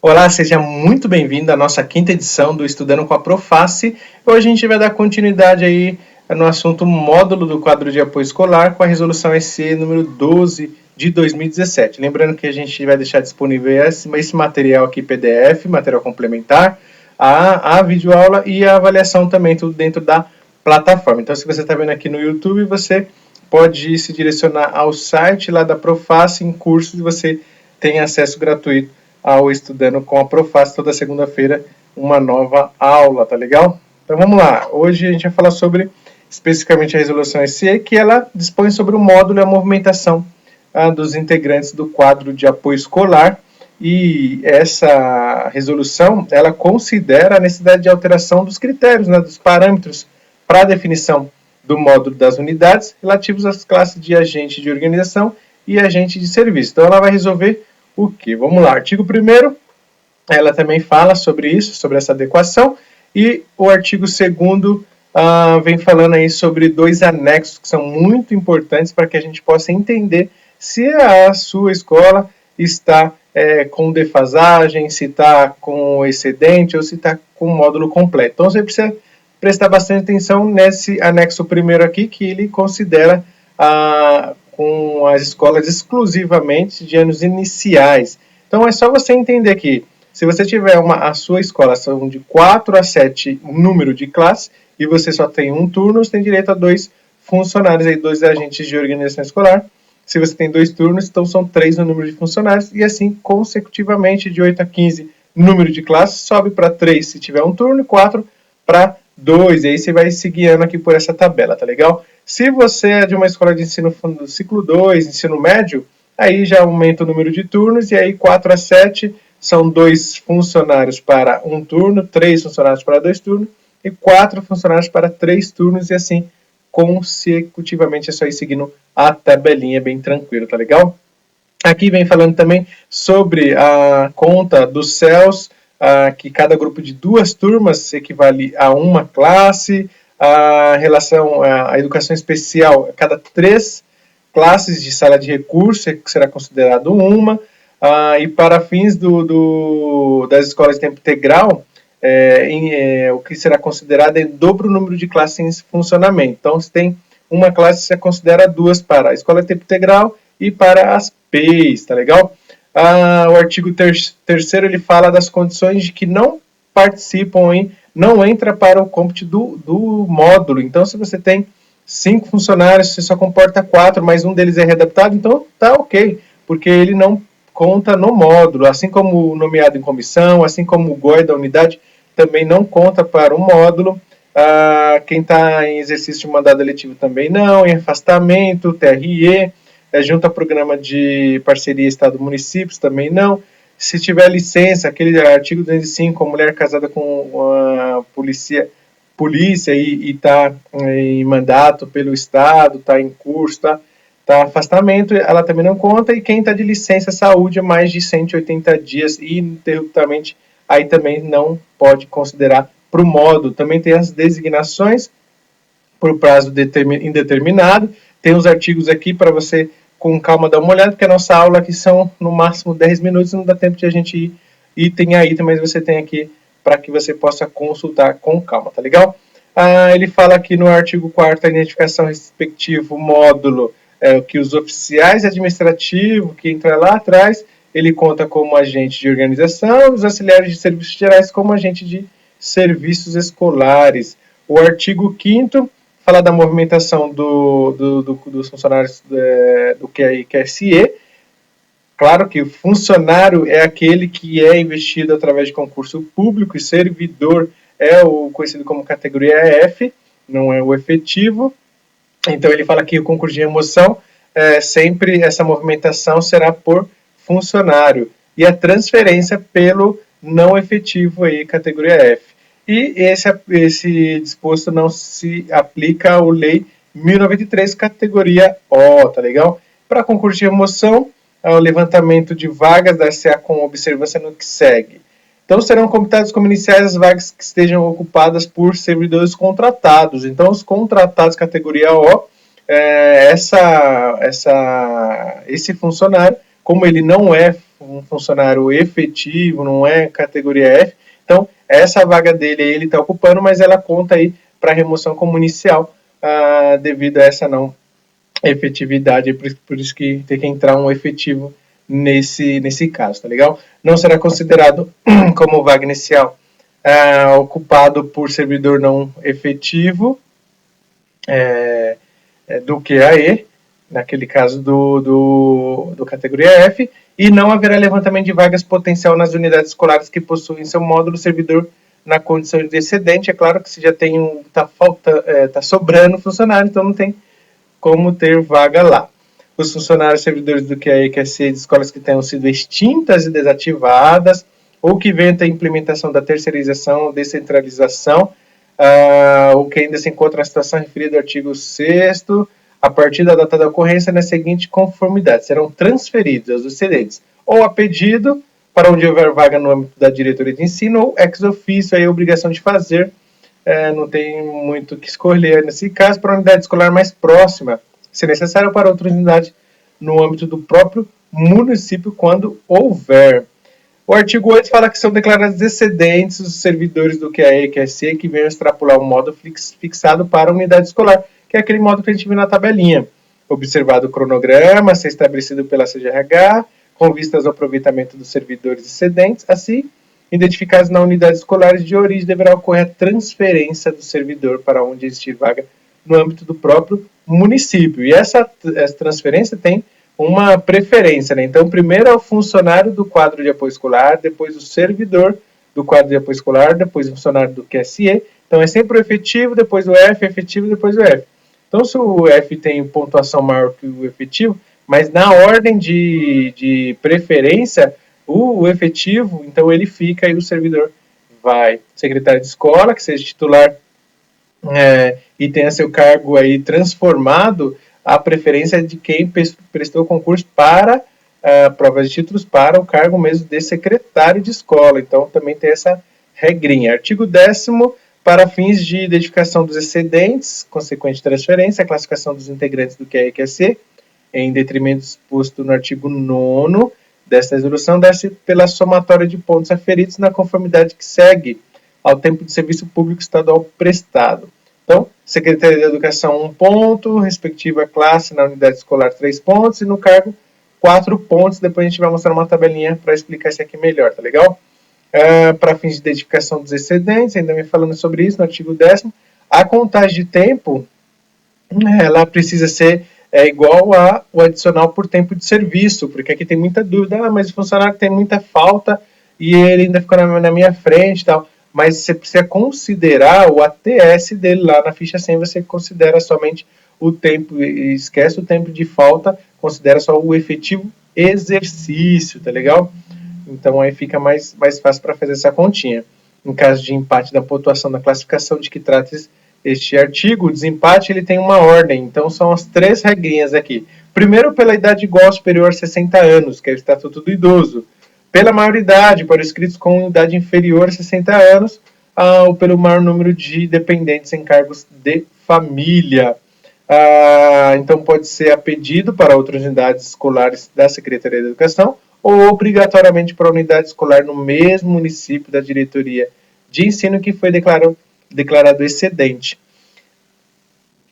Olá, seja muito bem-vindo à nossa quinta edição do Estudando com a Proface. Hoje a gente vai dar continuidade aí no assunto módulo do quadro de apoio escolar com a resolução SE número 12 de 2017. Lembrando que a gente vai deixar disponível esse material aqui PDF, material complementar, a videoaula e a avaliação também, tudo dentro da plataforma. Então, se você está vendo aqui no YouTube, você pode se direcionar ao site lá da Proface em cursos e você tem acesso gratuito ao Estudando com a Proface, toda segunda-feira, uma nova aula, tá legal? Então vamos lá, hoje a gente vai falar sobre, especificamente a resolução SE, que ela dispõe sobre o módulo e a movimentação dos integrantes do quadro de apoio escolar, e essa resolução, ela considera a necessidade de alteração dos critérios, né, dos parâmetros para a definição do módulo das unidades relativos às classes de agente de organização e agente de serviço. Então ela vai resolver o que? Vamos lá, artigo 1º, ela também fala sobre isso, sobre essa adequação, e o artigo 2º vem falando aí sobre dois anexos que são muito importantes para que a gente possa entender se a sua escola está com defasagem, se está com excedente ou se está com módulo completo. Então você precisa prestar bastante atenção nesse anexo 1º aqui, que ele considera com as escolas exclusivamente de anos iniciais. Então é só você entender que se você tiver a sua escola são de 4 a 7 número de classe e você só tem um turno, você tem direito a 2 funcionários, aí 2 agentes de organização escolar. Se você tem 2 turnos, então são 3 no número de funcionários e assim consecutivamente de 8 a 15 número de classe sobe para 3 se tiver um turno e 4 para 2, e aí você vai se guiando aqui por essa tabela, tá legal? Se você é de uma escola de ensino do ciclo 2, ensino médio, aí já aumenta o número de turnos, e aí 4 a 7 são 2 funcionários para um turno, 3 funcionários para 2 turnos, e 4 funcionários para 3 turnos, e assim consecutivamente é só ir seguindo a tabelinha bem tranquilo, tá legal? Aqui vem falando também sobre a conta dos CELs, que cada grupo de 2 turmas equivale a uma classe, a relação à educação especial, a cada 3 classes de sala de recurso será considerado uma, e para fins das escolas de tempo integral, o que será considerado é dobro o número de classes em funcionamento. Então, se tem uma classe, você considera 2 para a escola de tempo integral e para as PEIs, tá legal? O artigo 3º ele fala das condições de que não participam, não entra para o cômputo do módulo. Então, se você tem 5 funcionários, você só comporta 4, mas um deles é readaptado, então tá ok, porque ele não conta no módulo, assim como o nomeado em comissão, assim como o GOI da unidade, também não conta para o módulo. Quem está em exercício de mandado eletivo também não, em afastamento, TRE, junto ao programa de parceria Estado-Municípios também não. Se tiver licença, aquele artigo 205, a mulher casada com a polícia e está em mandato pelo Estado, está em curso, está afastamento, ela também não conta. E quem está de licença saúde mais de 180 dias ininterruptamente, aí também não pode considerar para o módulo. Também tem as designações por prazo indeterminado. Tem os artigos aqui para você com calma dar uma olhada, porque a nossa aula aqui são no máximo 10 minutos, não dá tempo de a gente ir item a item, mas você tem aqui para que você possa consultar com calma, tá legal? Ele fala aqui no artigo 4º, a identificação respectivo módulo, que os oficiais administrativos, que entra lá atrás, ele conta como agente de organização, os auxiliares de serviços gerais como agente de serviços escolares. O artigo 5º fala da movimentação dos funcionários do QSE. Claro que o funcionário é aquele que é investido através de concurso público e servidor é o conhecido como categoria F, não é o efetivo. Então ele fala que o concurso de remoção, sempre essa movimentação será por funcionário e a transferência pelo não efetivo aí, categoria F. E esse disposto não se aplica ao Lei 1093, categoria O, tá legal? Para concurso de remoção, o levantamento de vagas dar-se-á com observância no que segue. Então, serão computadas como iniciais as vagas que estejam ocupadas por servidores contratados. Então, os contratados categoria O, esse funcionário, como ele não é um funcionário efetivo, não é categoria F. Então, essa vaga dele ele está ocupando, mas ela conta aí para remoção como inicial, devido a essa não efetividade, por isso que tem que entrar um efetivo nesse caso, tá legal? Não será considerado como vaga inicial ocupado por servidor não efetivo do QAE, naquele caso do categoria F, e não haverá levantamento de vagas potencial nas unidades escolares que possuem seu módulo servidor na condição de excedente. É claro que se já tem tá sobrando funcionário, então não tem como ter vaga lá. Os funcionários servidores do QAE, QSE de escolas que tenham sido extintas e desativadas, ou que venham a implementação da terceirização ou descentralização, ou que ainda se encontra na situação referida ao artigo 6º, a partir da data da ocorrência, na seguinte conformidade: serão transferidos aos excedentes ou a pedido, para onde houver vaga no âmbito da diretoria de ensino, ou ex officio, aí a obrigação de fazer, não tem muito o que escolher nesse caso, para a unidade escolar mais próxima, se necessário, para outra unidade no âmbito do próprio município, quando houver. O artigo 8 fala que são declarados excedentes os servidores do QAE e QSE que venham extrapolar o modo fixado para a unidade escolar, que é aquele modo que a gente viu na tabelinha. Observado o cronograma, ser estabelecido pela CGRH, com vistas ao aproveitamento dos servidores excedentes, assim, identificados na unidade escolar de origem, deverá ocorrer a transferência do servidor para onde existir vaga no âmbito do próprio município. E essa transferência tem uma preferência, né? Então, primeiro é o funcionário do quadro de apoio escolar, depois o servidor do quadro de apoio escolar, depois o funcionário do QSE. Então, é sempre o efetivo, depois o F, efetivo, depois o F. Então, se o F tem pontuação maior que o efetivo, mas na ordem de preferência, o efetivo, então ele fica e o servidor vai. Secretário de escola, que seja titular e tenha seu cargo aí transformado, a preferência é de quem prestou concurso para provas de títulos para o cargo mesmo de secretário de escola. Então, também tem essa regrinha. Artigo 10º, para fins de identificação dos excedentes, consequente transferência, a classificação dos integrantes do QAE e QSE, em detrimento disposto no artigo 9º desta resolução, dá-se pela somatória de pontos aferidos na conformidade que segue ao tempo de serviço público estadual prestado. Então, Secretaria de Educação, 1 ponto, respectiva classe na unidade escolar, 3 pontos, e no cargo, 4 pontos. Depois a gente vai mostrar uma tabelinha para explicar isso aqui melhor, tá legal? Para fins de identificação dos excedentes, ainda me falando sobre isso no artigo 10º, a contagem de tempo, ela precisa ser igual ao adicional por tempo de serviço, porque aqui tem muita dúvida, mas o funcionário tem muita falta e ele ainda ficou na minha frente e tal. Mas você precisa considerar o ATS dele lá na ficha 100, você considera somente o tempo, esquece o tempo de falta, considera só o efetivo exercício, tá legal? Então aí fica mais fácil para fazer essa continha. Em caso de empate da pontuação da classificação de que trata este artigo, o desempate ele tem uma ordem, então são as 3 regrinhas aqui. Primeiro, pela idade igual ou superior a 60 anos, que é o Estatuto do Idoso. Pela maioridade, para os inscritos com idade inferior a 60 anos, ou pelo maior número de dependentes em cargos de família. Então, pode ser a pedido para outras unidades escolares da Secretaria de Educação, ou obrigatoriamente para a unidade escolar no mesmo município da diretoria de ensino que foi declarado excedente.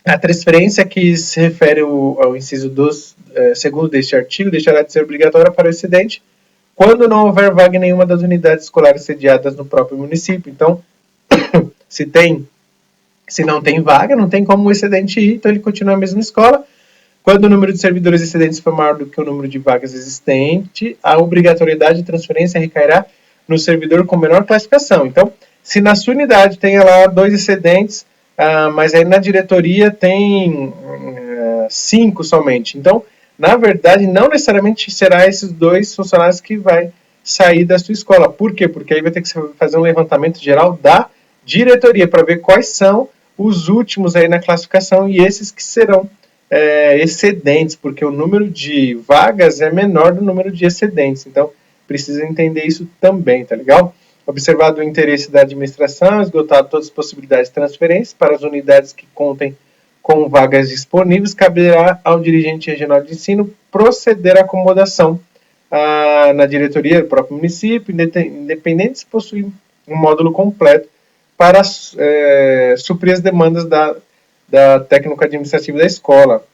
A transferência que se refere ao inciso 2, segundo deste artigo, deixará de ser obrigatória para o excedente quando não houver vaga em nenhuma das unidades escolares sediadas no próprio município. Então, se não tem vaga, não tem como o excedente ir, então ele continua na mesma escola. Quando o número de servidores excedentes for maior do que o número de vagas existente, a obrigatoriedade de transferência recairá no servidor com menor classificação. Então, se na sua unidade tem lá 2 excedentes, mas aí na diretoria tem 5 somente. Então, na verdade, não necessariamente será esses 2 funcionários que vai sair da sua escola. Por quê? Porque aí vai ter que fazer um levantamento geral da diretoria para ver quais são os últimos aí na classificação e esses que serão excedentes, porque o número de vagas é menor do número de excedentes. Então, precisa entender isso também, tá legal? Observado o interesse da administração, esgotado todas as possibilidades de transferência para as unidades que contem com vagas disponíveis, caberá ao dirigente regional de ensino proceder à acomodação na diretoria do próprio município, independente se possui um módulo completo para suprir as demandas da técnico-administrativa da escola,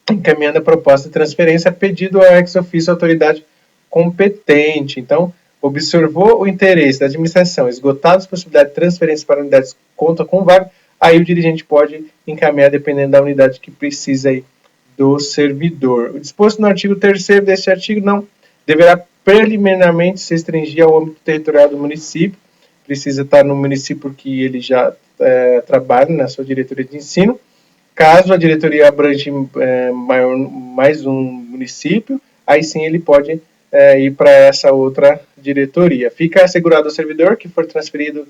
encaminhando a proposta de transferência a pedido ao ex-ofício autoridade competente. Então, observou o interesse da administração, esgotadas as possibilidades de transferência para unidades que contam com vaga, aí o dirigente pode encaminhar dependendo da unidade que precisa aí do servidor. O disposto no artigo 3º deste artigo não deverá preliminarmente se restringir ao âmbito territorial do município, precisa estar no município que ele já trabalha na sua diretoria de ensino. Caso a diretoria abrange mais um município, aí sim ele pode ir para essa outra diretoria. Fica assegurado ao servidor que for transferido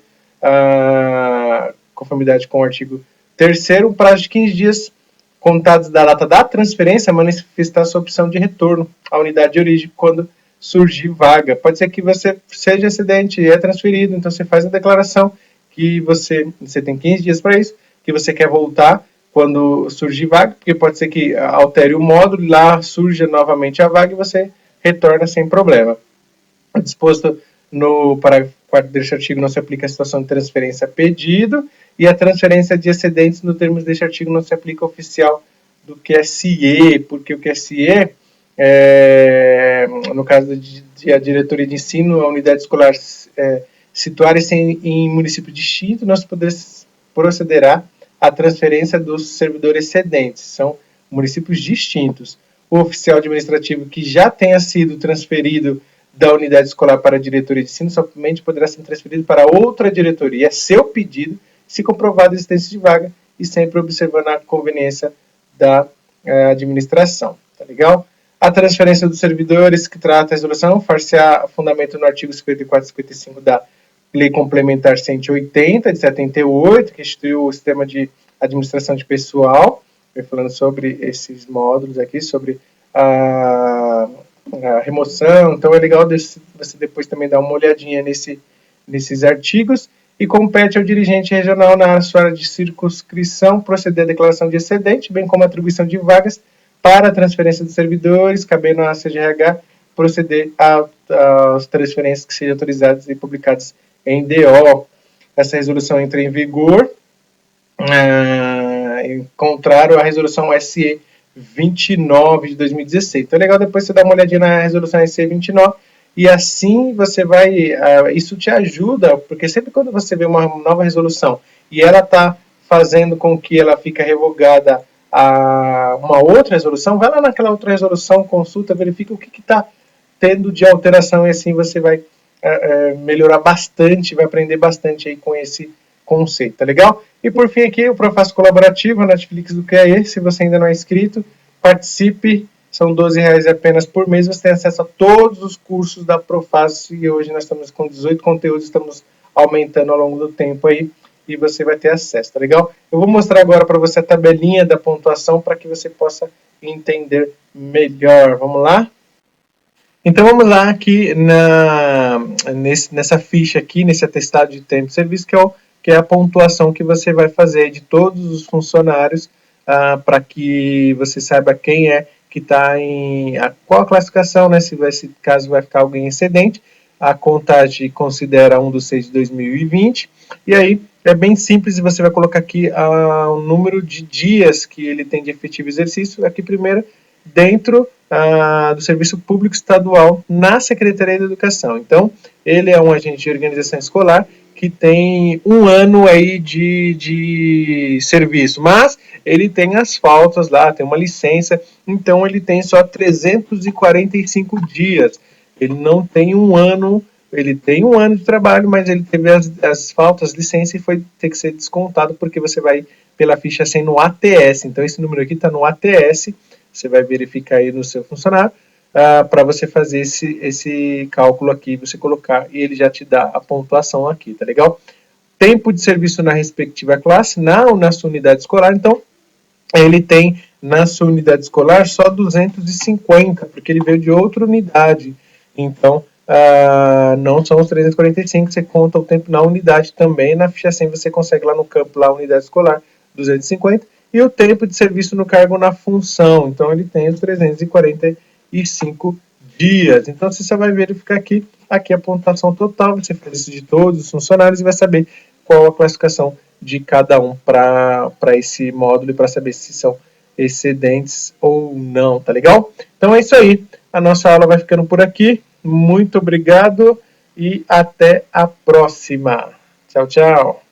conformidade com o artigo 3º, um prazo de 15 dias contados da data da transferência, manifestar sua opção de retorno à unidade de origem quando surgir vaga. Pode ser que você seja excedente e é transferido, então você faz a declaração que você tem 15 dias para isso, que você quer voltar quando surgir vaga, porque pode ser que altere o módulo, lá surja novamente a vaga e você retorna sem problema. Disposto no parágrafo 4º deste artigo não se aplica a situação de transferência a pedido e a transferência de excedentes no termos deste artigo não se aplica ao oficial do QSE, porque o QSE, no caso de a diretoria de ensino, a unidade escolar situarem-se em município distinto, não se procederá à transferência dos servidores excedentes, são municípios distintos. O oficial administrativo que já tenha sido transferido da unidade escolar para a diretoria de ensino somente poderá ser transferido para outra diretoria, é seu pedido, se comprovada a existência de vaga e sempre observando a conveniência da administração. Tá legal? A transferência dos servidores que trata a resolução far-se-á fundamento no artigo 54 e 55 da Lei Complementar 180, de 78, que instituiu o sistema de administração de pessoal, falando sobre esses módulos aqui, sobre a remoção. Então é legal você depois também dar uma olhadinha nesses artigos, e compete ao dirigente regional na sua área de circunscrição proceder à declaração de excedente, bem como a atribuição de vagas para a transferência dos servidores, cabendo à CGRH proceder às transferências que sejam autorizadas e publicadas em DO. Essa resolução entra em vigor, em contrário à resolução SE 29 de 2016. Então é legal depois você dar uma olhadinha na resolução SE 29, e assim você vai, isso te ajuda, porque sempre quando você vê uma nova resolução e ela está fazendo com que ela fique revogada a uma outra resolução, vai lá naquela outra resolução, consulta, verifica o que está tendo de alteração, e assim você vai melhorar bastante, vai aprender bastante aí com esse conceito, tá legal? E por fim aqui, o Profácio Colaborativo, a Netflix do QAE, se você ainda não é inscrito, participe, são R$12 apenas por mês, você tem acesso a todos os cursos da Profácio, e hoje nós estamos com 18 conteúdos, estamos aumentando ao longo do tempo aí, e você vai ter acesso, tá legal? Eu vou mostrar agora para você a tabelinha da pontuação para que você possa entender melhor. Vamos lá? Então vamos lá aqui nessa ficha aqui, nesse atestado de tempo de serviço, que é a pontuação que você vai fazer de todos os funcionários, para que você saiba quem é que está qual a classificação, né? Se caso vai ficar alguém excedente, a contagem considera 1/6 de 2020, e aí é bem simples, e você vai colocar aqui o número de dias que ele tem de efetivo exercício, aqui primeiro, dentro do Serviço Público Estadual na Secretaria de Educação. Então, ele é um agente de organização escolar que tem 1 ano aí de serviço, mas ele tem as faltas lá, tem uma licença, então ele tem só 345 dias. Ele não tem 1 ano, ele tem 1 ano de trabalho, mas ele teve as faltas, licença, e foi ter que ser descontado, porque você vai pela ficha sem no ATS. Então esse número aqui está no ATS, você vai verificar aí no seu funcionário, para você fazer esse cálculo aqui, você colocar, e ele já te dá a pontuação aqui, tá legal? Tempo de serviço na respectiva classe, na sua unidade escolar, então, ele tem na sua unidade escolar só 250, porque ele veio de outra unidade, então, não são os 345, você conta o tempo na unidade também, na ficha 100 você consegue lá no campo, lá unidade escolar, 250, e o tempo de serviço no cargo na função, então ele tem os 345 dias. Então, você só vai verificar aqui a pontuação total, você faz isso de todos os funcionários e vai saber qual a classificação de cada um para esse módulo e para saber se são excedentes ou não, tá legal? Então é isso aí, a nossa aula vai ficando por aqui. Muito obrigado e até a próxima. Tchau, tchau.